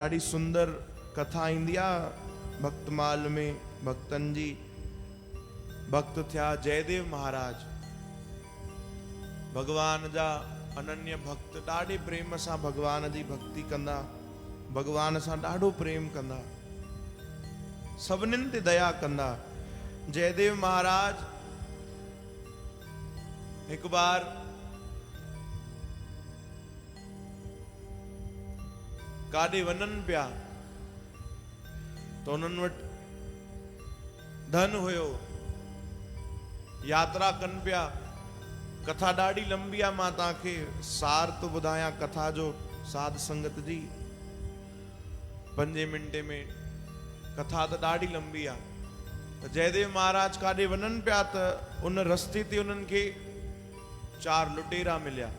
ॾाढी सुंदर कथा ईंदी आहे भक्तमाल में। भक्तन जी भक्त थिया जयदेव महाराज, भगवान जा अनन्य भक्त, ॾाढे प्रेम सां भगवान जी भक्ति कंदा, भगवान सां ॾाढो प्रेम कंदा, सभिनीनि ते दया कंदा। जयदेव महाराज हिकु बार काॾे वञनि पिया तो उन्हनि वटि धन हुयो, यात्रा कनि पिया। कथा ॾाढी लंबी आहे, मां तव्हांखे सार तो ॿुधायां कथा जो। साध संगत जी 5 मिंटे में कथा त ॾाढी लंबी आहे। त जयदेव महाराज काॾे वञनि पिया त उन रस्ते ते उन्हनि खे 4 लुटेरा मिलिया,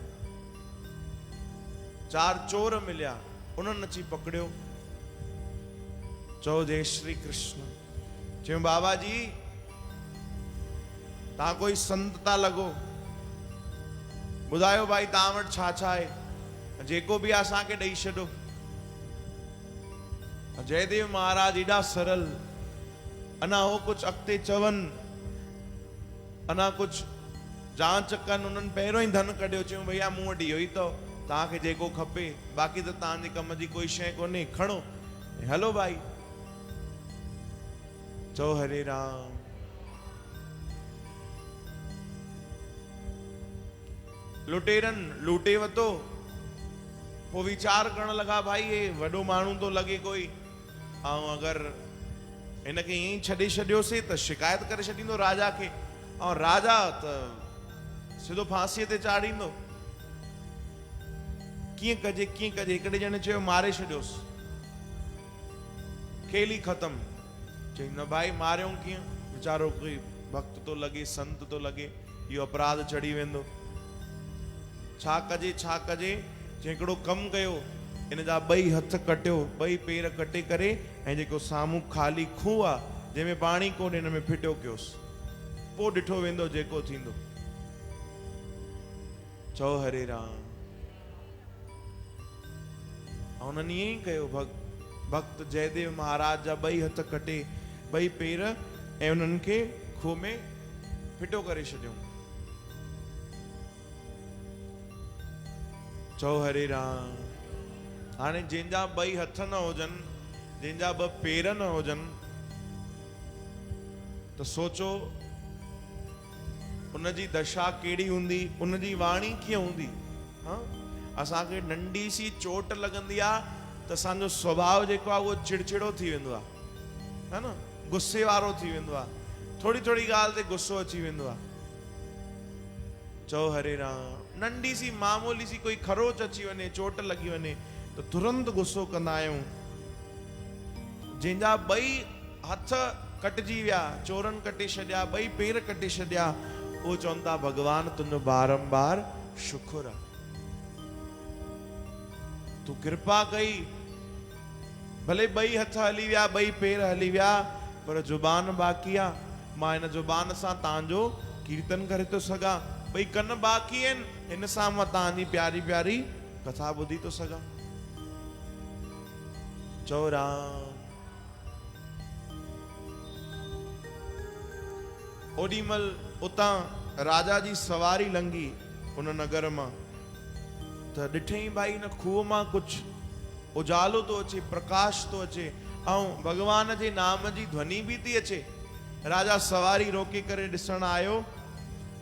4 चोर मिलिया। उन्हनि अची पकड़ियो, चओ जय श्री कृष्ण। चयो बाबा जी तव्हां कोई संत था लॻो, ॿुधायो भाई तव्हां वटि छा छा आहे, जेको बि आहे असांखे ॾेई छॾो। जयदेव महाराज एॾा सरल, अञा हो कुछ अॻिते चवनि, अञा कुछ जांच कनि, उन्हनि पहिरियों ई धन कढियो। चयूं भैया मूं वटि इहो ई अथव, तव्हांखे जेको खपे, बाक़ी त तव्हांजे कम जी कोई शइ कोन्हे, खणो हलो भाई। चओ हरे राम। लुटेरनि लूटे वरितो, पोइ वीचार करण लॻा भाई हे वॾो माण्हू तो लॻे कोई, ऐं अगरि हिनखे ईअं ई छॾे छॾियोसीं त शिकायत करे छॾींदो राजा खे, ऐं राजा त सिधो फांसीअ ते चाढ़ींदो। कीअं कजे कीअं कजे। हिकिड़े ॼणे चयो मारे छॾियोसि, खेल ई ख़तम। चई न भाई मारियूं कीअं, वीचारो कोई भक्त तो लॻे, संत तो लॻे, इहो अपराध चढ़ी वेंदो। छा कजे छा कजे। चई हिकिड़ो कमु कयो, इन जा 2 हथ कटियो, 2 पेर कटे करे, ऐं जेको साम्हूं ख़ाली खूह आहे जंहिंमें पाणी कोन्हे, हिन में फिटियो कयोसि, पोइ ॾिठो वेंदो जेको थींदो। चओ हरे राम। उन्हनि ईअं ई कयो। भक्त जयदेव महाराज जा 2 हथ कटे, 2 पेर, ऐं उन्हनि खे खूह में फिटो करे छॾियो। चओ हरे राम। हाणे जंहिंजा 2 हथ न हुजनि, जंहिंजा 2 पेर न हुजनि, त सोचो उनजी दशा कहिड़ी हूंदी, उनजी वाणी कीअं हूंदी। हाँ, असांखे नंढी सी चोट लॻंदी आहे त असांजो स्वभाव जेको आहे उहो चिड़चिड़ो थी वेंदो आहे, है न, गुस्से वारो थी वेंदो आहे, थोड़ी थोड़ी ॻाल्हि ते गुस्सो अची वेंदो आहे। चओ हरे राम। नंढी सी मामूली सी कोई खरोच अची वञे, चोट लॻी वञे त तुरंत गुस्सो कंदा आहियूं। जंहिंजा 2 हथ कटिजी विया, चोरनि कटे छॾिया, 2 पेर कटे छॾिया, उहो चवनि था भगवान तुंहिंजो बारंबार शुक्र आहे, तू कृपा कई। भले 2 हथ हली विया, 2 पेर हली विया, पर जुबान बाक़ी आहे। मां हिन जुबान सां तव्हांजो कीर्तन करे थो सघां, 2 कन बाक़ी आहिनि, हिन सां मां तव्हांजी प्यारी प्यारी कथा ॿुधी थो सघां। चओ राम। ओॾीमल उतां राजा जी सवारी लंघी उन नगर मां, त ॾिठई भाई न खूह मां कुछ उजालो तो अचे, प्रकाश तो अचे, ऐं भगवान जे नाम जी ध्वनि बि थी अचे। राजा सवारी रोके करे ॾिसण आयो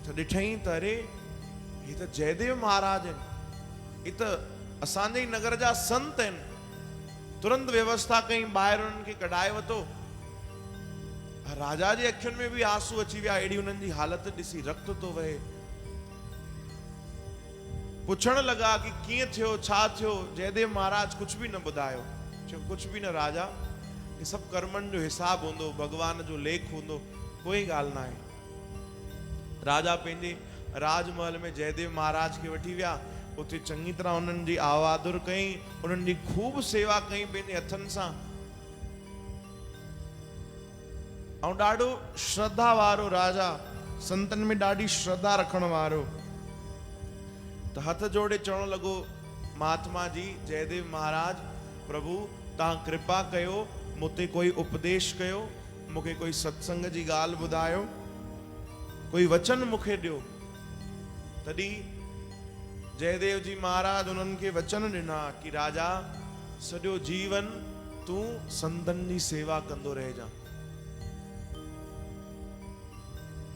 त ॾिठई त अरे हे त जयदेव महाराज आहिनि, हे त असांजे ई नगर जा संत आहिनि। तुरंत व्यवस्था कई, ॿाहिरि उन्हनि खे कढाए वरितो। राजा जे अखियुनि में बि आंसू अची विया, अहिड़ी उन्हनि जी हालत ॾिसी रक्त तो वहे। पुछण लॻा कि कीअं थियो, छा थियो। जयदेव महाराज कुछ बि न ॿुधायो। चयो कुछ बि न राजा, ये सभु कर्मनि जो हिसाब हूंदो, भगवान जो लेख हूंदो, कोई ॻाल्हि न आहे। राजा पंहिंजे राजमहल में जयदेव महाराज खे वठी विया, उते चङी तरह उन्हनि जी आवादुर कई, उन्हनि जी खूब सेवा कई पंहिंजे हथनि सां, ऐं ॾाढो श्रद्धा वारो राजा, संतनि में ॾाढी श्रद्धा रखण वारो। त हथ जोड़े चवण लॻो महात्मा जी जयदेव महाराज, प्रभु तव्हां कृपा कयो, मूंते कोई उपदेश कयो, मूंखे कोई सत्संग जी ॻाल्हि ॿुधायो, कोई वचन मूंखे ॾियो। तॾहिं जयदेव जी महाराज उन्हनि खे वचन ॾिना कि राजा सॼो जीवन तूं संतनि जी सेवा कंदो रहिजां।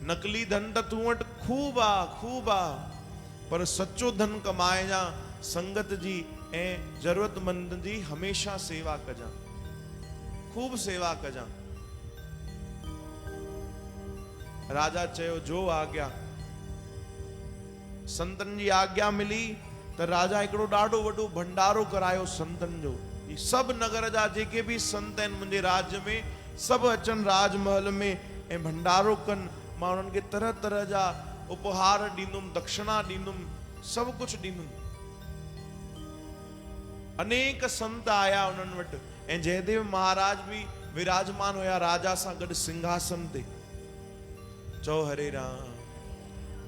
नकली धन त तूं वटि खूब आ, पर सच्चो धन कमाइजां, संगत जी ऐं ज़रूरतमंद जी हमेशा सेवा कजां, खूब सेवा कजां। राजा चयो जो आज्ञा। संतन जी आज्ञा मिली त राजा हिकिड़ो ॾाढो वॾो भंडारो करायो संतन जो। सभु नगर जा जेके भी संत आहिनि मुंहिंजे राज्य में, सभु अचनि राजमहल में ऐं भंडारो कनि। मां उन्हनि खे तरह तरह जा उपहार ॾींदुमि, दक्षिणा ॾींदुमि, सभु कुझु ॾींदुमि। अनेक संत आया उन्हनि वटि ऐं जयदेव महाराज भी विराजमान हुया राजा सां गॾु सिंहासन ते। चओ हरे राम।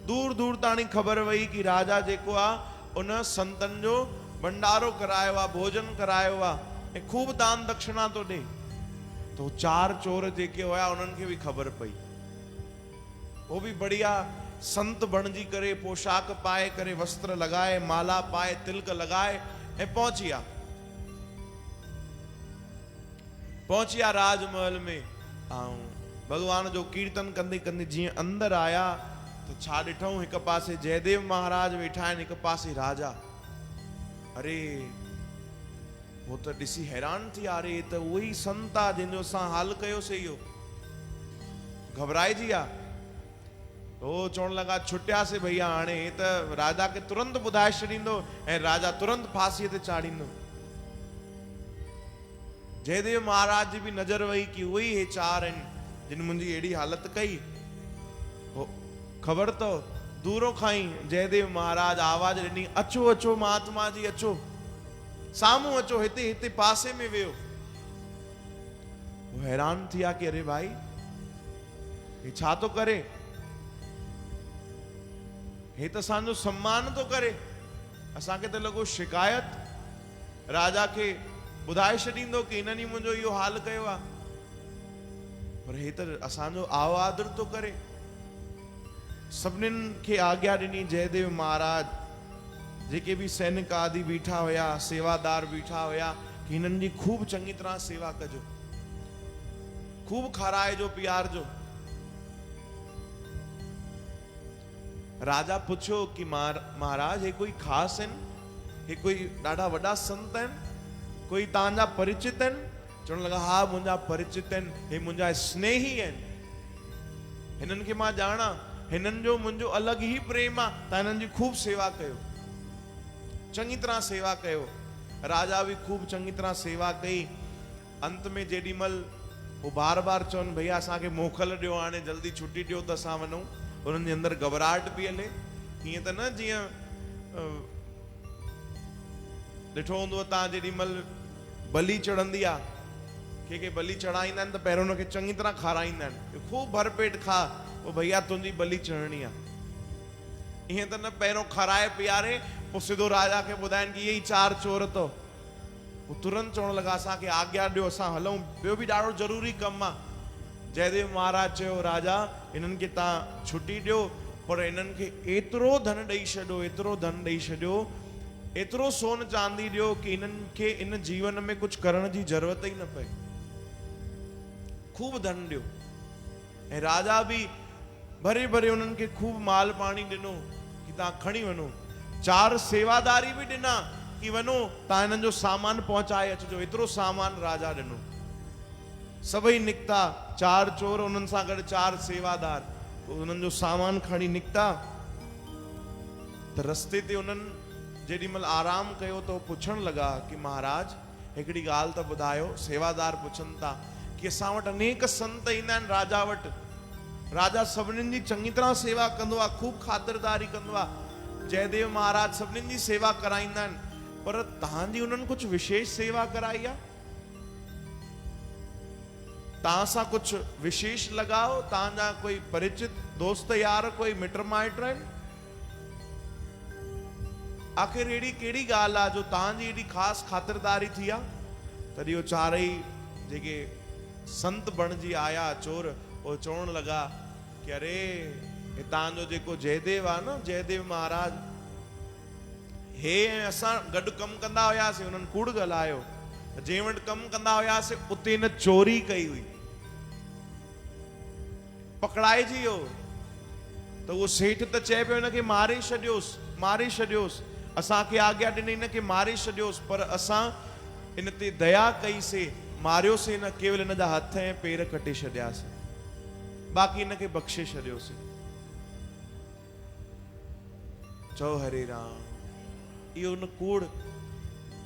दूर दूर ताणी ख़बर वई कि राजा जेको आहे उन संतन जो भंडारो करायो आहे, भोजन करायो आहे ऐं खूब दान दक्षिणा तो ॾे। तो 4 चोर जेके हुया उन्हनि खे भी ख़बर पई। वो भी बढ़िया संत बणजी करे, पोशाक पाए करे, वस्त्र लगाए, माला पाए, तिलक लगाए ऐं पहुंचिया राजमहल में। भगवान जो कीर्तन कंदे कंदे जीअं अंदर आया तो छा ॾिठऊं, हिक पासे जयदेव महाराज वेठा आहिनि, हिक पासे राजा। अरे वो तो ॾिसी हैरान थी, अरे त उही संत आहे जंहिंजो असां हाल कयोसीं। इहो घबराइजी विया। तो चवण लगा छुटियासीं भैया, हाणे हे त राजा खे तुरंत ॿुधाए छॾींदो ऐं राजा तुरंत फांसीअ ते चाढ़ींदो। जयदेव महाराज जी भी नजर वई कि उही हे 4 आहिनि जिन मुंहिंजी अहिड़ी हालत कई। ख़बर तो दूरों खां ई जयदेव महाराज आवाज ॾिनी, अचो अचो महात्मा जी, अचो साम्हूं अचो, हिते हिते पासे में वेहो। वो हैरान थिया कि अरे भाई हे छा तो करे, हे त असांजो सम्मान तो करे। असांखे त लॻो शिकायत राजा खे ॿुधाए छॾींदो कि हिननि ई मुंहिंजो इहो हाल कयो आहे, पर हे त असांजो आवादर तो करे। सभिनीनि खे आज्ञा ॾिनी जयदेव महाराज, जेके भी सैनिक आदि बीठा हुया, सेवादार बीठा हुया, कि हिननि जी खूब चङी तरह सेवा कजो, खूब खाराइजो, पियारजो। राजा पुछो कि महाराज हे कोई ख़ास आहिनि, हे कोई ॾाढा वॾा संत आहिनि, कोई तव्हांजा परिचित आहिनि? चवण लगा हा मुंहिंजा परिचित आहिनि, हे मुंहिंजा स्नेही आहिनि, हिननि खे मां ॼाणा, हिननि जो मुंहिंजो अलॻि ई प्रेम आहे, तव्हां हिननि जी खूब सेवा कयो, चङी तरह सेवा कयो। राजा भी खूब चङी तरह सेवा कई। अंत में जेॾीमहिल वो बार बार चवनि भैया असांखे मोकल ॾियो, हाणे जल्दी छुट्टी ॾियो त असां वञूं, उन्हनि जे अंदरि घबराहट पई हले। हीअं त न जीअं ॾिठो हूंदो तव्हां जेॾीमहिल बलि चढ़ंदी आहे, कंहिंखे बलि चढ़ाईंदा आहिनि त पहिरियों उनखे चङी तरह खाराईंदा आहिनि, खूब भरपेट खा, वो भैया तुंहिंजी बलि चढ़णी आहे। ईअं त न, पहिरियों खाराए पीआरे पोइ सिधो राजा खे ॿुधाइनि कि इहे ई 4 चोर तो। वो तुरंत चवण लगा असांखे आज्ञा ॾियो, असां हलूं, ॿियो भी ॾाढो ज़रूरी कमु आहे। जयदेव महाराज चयो राजा हिननि खे तव्हां छुट्टी ॾियो, पर हिननि खे एतिरो धन ॾेई छॾियो, एतिरो धन ॾेई छॾियो, एतिरो सोन चांदी ॾियो कि हिननि खे इन जीवन में कुछ करण जी ज़रूरत ई न पए, खूब धन ॾियो। ऐं राजा भी भरे भरे उन्हनि खे खूब माल पाणी ॾिनो कि तव्हां खणी वञो। 4 सेवादारी भी ॾिना कि वञो तव्हां हिननि जो सामान पहुचाए अचिजो, एतिरो सामान राजा ॾिनो। सभई निकिता, 4 चोर उन्हनि सां गॾु 4 सेवादार, उन्हनि जो सामान खणी निकिता। त रस्ते ते उन्हनि जेॾीमहिल आराम कयो तो पुछण लगा कि महाराज हिकिड़ी ॻाल्हि त ॿुधायो। सेवादार पुछनि था कि असां वटि अनेक संत ईंदा आहिनि राजा वटि, राजा सभिनीनि जी चङी तरह सेवा कंदो आहे, खूब ख़ातिरदारी कंदो आहे, जयदेव महाराज सभिनीनि जी सेवा कराईंदा आहिनि, पर तव्हांजी उन्हनि कुछ विशेष सेवा कराई आहे? तव्हां सां कुछ विशेष लॻाओ, तव्हांजा कोई परिचित दोस्त यार, कोई मिट माइट आहिनि? आखिर अहिड़ी कहिड़ी ॻाल्हि आहे जो तव्हांजी एॾी ख़ासि ख़ातिरदारी थी आहे? तॾहिं उहो चारई जेके संत बणिजी आया चोर, उहो चवण लॻा कि अरे हितां जो जेको जयदेव आहे न, जयदेव महाराज, हे असां गॾु कमु कंदा हुयासीं, हुननि कूड़ ॻाल्हायो, जंहिं वटि कमु कंदा हुयासीं उते न चोरी कई हुई, पकड़ाइजी वियो। त उहो सेठ त चए पियो हिनखे मारे छॾियोसि, मारे छॾियोसि, असांखे आज्ञा ॾिनी हिनखे मारे छॾियोसि, पर असां इन ते दया कईसीं, मारियोसीं न, केवल हिन जा हथ ऐं पेर कटे छॾियासीं, बाक़ी हिनखे बख़्शे छॾियोसीं। चओ हरे राम। इहो न कूड़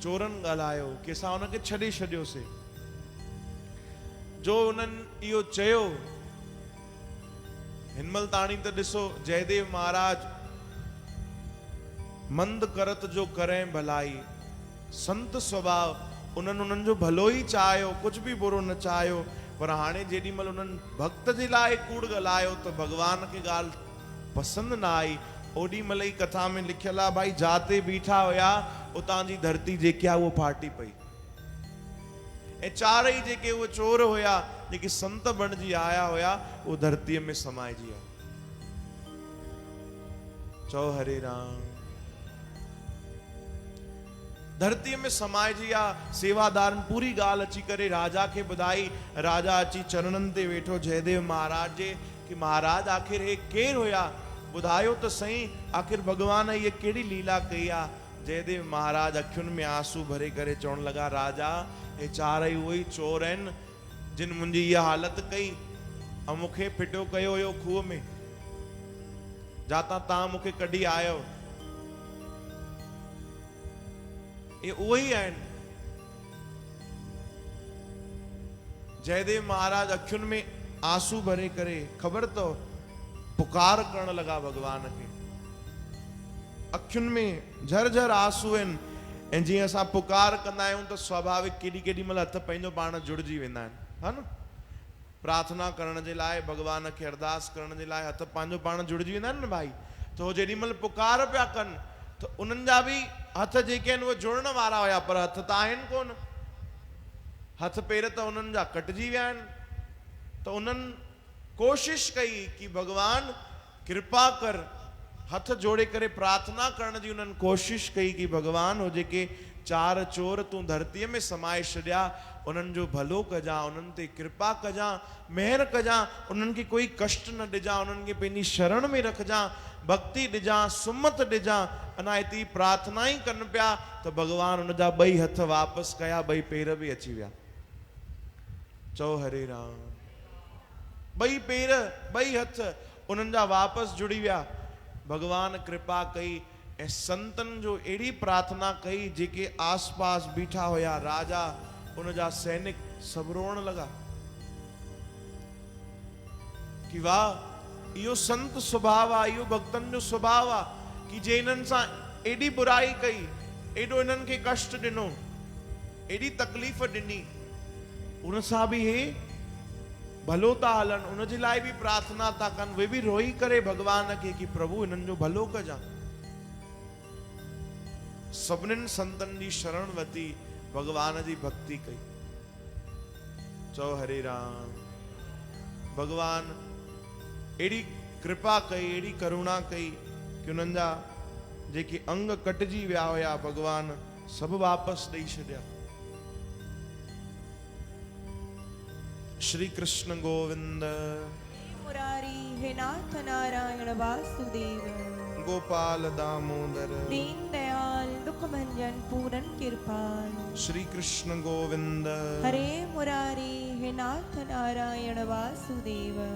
चोरनि ॻाल्हायो कि असां हुनखे छॾे छॾियोसीं। जो उन्हनि इहो चयो, हिनमल ताणी त ॾिसो जयदेव महाराज मंद करत जो करें भलाई, संत स्वभाव, उन्हनि जो भलो ई चाहियो, कुझु बि बुरो न चाहियो। पर हाणे जेॾी महिल उन्हनि भक्त जे लाइ कूड़ ॻाल्हायो त भॻवान खे ॻाल्हि पसंदि न आई। ओॾी महिल ई कथा में लिखियल आहे, भाई जाते बीठा हुया उतां जी धरती जेकी आहे उहो फाटी पई, ऐं चारई जेके उहे चोर हुया, जेके संत बणिजी आया हुया, उहो धरतीअ में समाइजी विया। चओ हरे राम। धरतीअ में समाइजी विया। सेवादारनि पूरी ॻाल्हि अची करे राजा खे ॿुधाई। राजा अची चरणनि ते वेठो जयदेव महाराज जे कि महाराज आख़िर हे केरु हुया, ॿुधायो त सही, आख़िर भॻवान इहे कहिड़ी लीला कई आहे। जयदेव महाराज अखियुनि में आंसू भरे करे चवण लॻा, राजा हे चारई उहे ई चोर आहिनि जिन मुंहिंजी इहा हालत कई ऐं मूंखे फिटियो कयो हुयो खूह में, जातां तव्हां मूंखे कढी आयो। ये उहे ई आहिनि। जयदेव महाराज अखियुनि में आंसू भरे करे, ख़बर अथव, पुकार करण लॻा भॻवान खे। अखियुनि में झरझर आंसू आहिनि। ऐं जीअं असां पुकार कंदा आहियूं त स्वाभाविक केॾी महिल हथ पंहिंजो पाण जुड़जी वेंदा आहिनि, हा न। प्रार्थना करण जे लाइ, भॻवान खे अरदास करण जे लाइ हथ पंहिंजो पाण जुड़जी वेंदा आहिनि न भाई। त उहो जेॾी महिल पुकार पिया कनि त उन्हनि जा बि हथ जेके आहिनि उहे जुड़ण वारा हुया, पर हथ त आहिनि कोन, हथ पेर त उन्हनि जा कटिजी विया आहिनि। त उन्हनि कोशिश कई कि भॻवान कृपा कर, हथ जोड़े करे प्रार्थना करण जी उन्हनि कोशिश कई कि भॻवान हो जेके चार चोर तूं धरतीअ में समाए छॾिया, उन्हनि जो भलो कजां, उन्हनि ते कृपा कजां, मेहर कजां, उन्हनि खे कोई कष्ट न ॾिजां, उन्हनि खे पंहिंजी शरण में रखजां, भक्ति ॾिजां, सुमत ॾिजां। अञा हिते प्रार्थना ई कनि पिया त भॻवान उन जा ॿई हथ वापसि कया, ॿई पेर बि अची विया। चओ हरे राम। ॿई पेर, ॿई हथ उन्हनि जा वापसि जुड़ी विया। भॻवान कृपा कई ऐं संतनि जो अहिड़ी प्रार्थना कई, जेके आस पास बीठा हुया, राजा, उन जा सैनिक सभु रोअण लॻा कि वाह, इहो संत स्वभाव आहे, इहो भक्तनि जो स्वभाव आहे कि जे हिननि सां एॾी बुराई कई, एॾो हिननि खे कष्ट ॾिनो, एॾी तकलीफ़ ॾिनी, उन सां बि हे भलो था हलनि, उन जे लाइ बि प्रार्थना था कनि। उहे बि रोई करे भॻवान खे कि प्रभु हिननि जो भलो कजां। सभिनीनि संतनि जी शरण वरिती, भॻवान जी भक्ति कई। चओ हरे राम। भॻवान एड़ी कृपा कई, एड़ी करुणा कई कि उन्हनि जा जेके अंग कटिजी विया हुया, भॻवान सभु वापसि ॾेई छॾिया। श्री कृष्ण गोविंद। मुरारी हे नाथ नारायण वासुदेव, गोपाल दामोदर, दीन दयाल दुख भंजन पूरन कृपाल। श्री कृष्ण गोविंद। हरे मुरारी हे नाथ नारायण वासुदेव।